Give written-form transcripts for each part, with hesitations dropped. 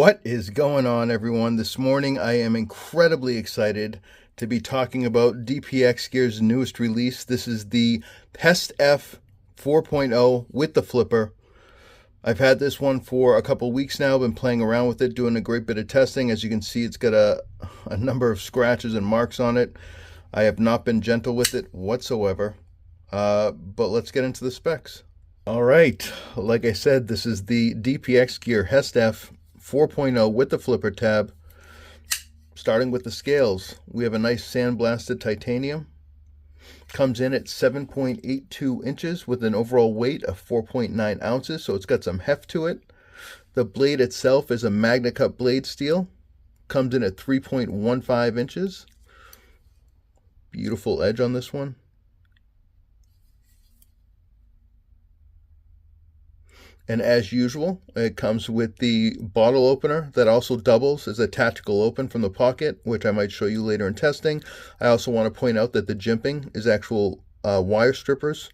What is going on, everyone? This morning I am incredibly excited to be talking about DPX Gear's newest release. This is the Hest F.0 with the flipper. I've had this one for a couple weeks now, been playing around with it, doing a great bit of testing. As you can see, it's got a number of scratches and marks on it. I have not been gentle with it whatsoever, but let's get into the specs. All right, like I said, this is the DPX Gear Hest F.0 with the flipper tab. Starting with the scales, we have a nice sandblasted titanium. Comes in at 7.82 inches with an overall weight of 4.9 ounces, so it's got some heft to it. The blade itself is a Magnacut blade steel. Comes in at 3.15 inches. Beautiful edge on this one. And as usual, it comes with the bottle opener that also doubles as a tactical open from the pocket, which I might show you later in testing. I also want to point out that the jimping is actual wire strippers.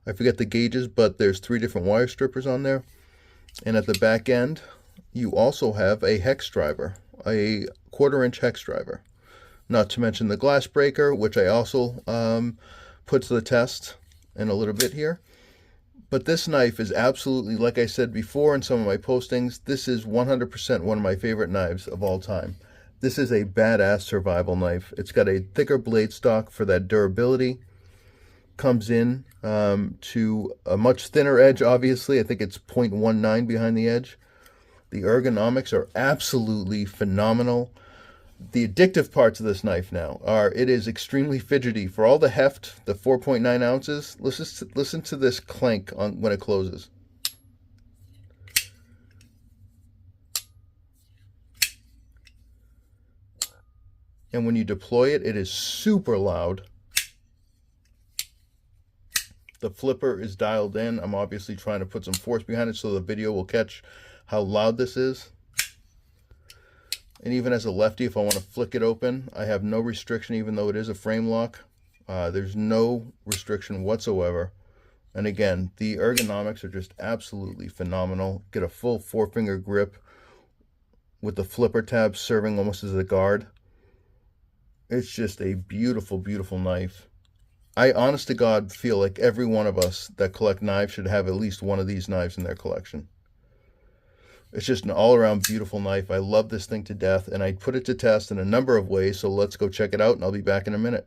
I forget the gauges, but there's 3 different wire strippers on there. And at the back end, you also have a hex driver, a 1/4-inch hex driver. Not to mention the glass breaker, which I also put to the test in a little bit here. But this knife is absolutely, like I said before in some of my postings, this is 100% one of my favorite knives of all time. This is a badass survival knife. It's got a thicker blade stock for that durability. Comes in to a much thinner edge, obviously. I think it's 0.19 behind the edge. The ergonomics are absolutely phenomenal. The addictive parts of this knife now are it is extremely fidgety. For all the heft, the 4.9 ounces, listen to this clank on when it closes. And when you deploy it, it is super loud. The flipper is dialed in. I'm obviously trying to put some force behind it so the video will catch how loud this is. And even as a lefty, if I want to flick it open, I have no restriction, even though it is a frame lock. There's no restriction whatsoever. And again, the ergonomics are just absolutely phenomenal. Get a full 4-finger grip with the flipper tab serving almost as a guard. It's just a beautiful, beautiful knife. I, honest to God, feel like every one of us that collect knives should have at least one of these knives in their collection. It's just an all-around beautiful knife. I love this thing to death, and I put it to test in a number of ways, so let's go check it out, and I'll be back in a minute.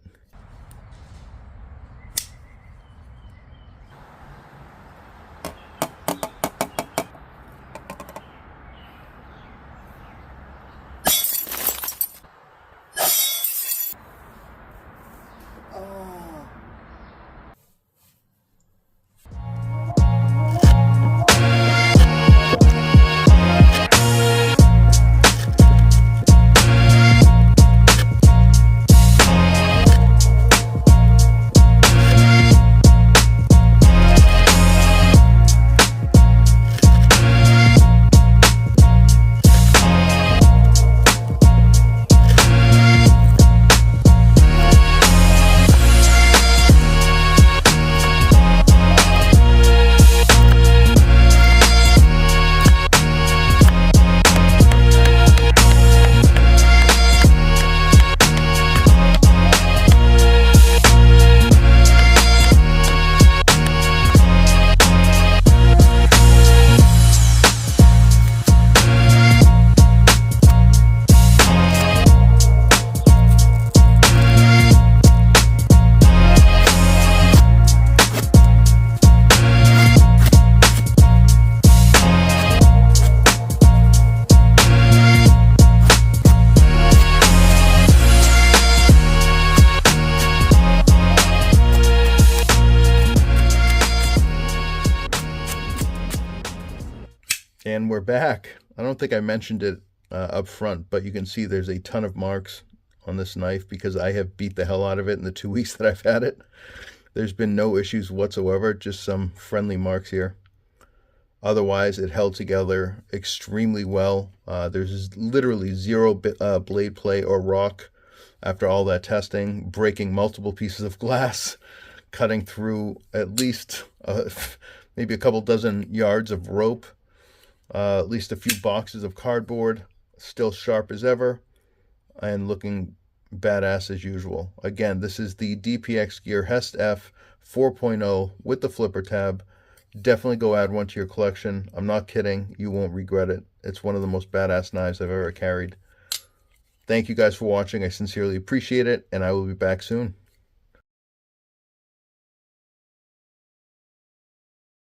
And we're back. I don't think I mentioned it up front, but you can see there's a ton of marks on this knife because I have beat the hell out of it in the 2 weeks that I've had it. There's been no issues whatsoever, just some friendly marks here. Otherwise, it held together extremely well. There's literally zero blade play or rock after all that testing, breaking multiple pieces of glass, cutting through at least maybe a couple dozen yards of rope. At least a few boxes of cardboard, still sharp as ever, and looking badass as usual. Again, this is the DPX Gear Hest F 4.0 with the flipper tab. Definitely go add one to your collection. I'm not kidding. You won't regret it. It's one of the most badass knives I've ever carried. Thank you guys for watching. I sincerely appreciate it, and I will be back soon.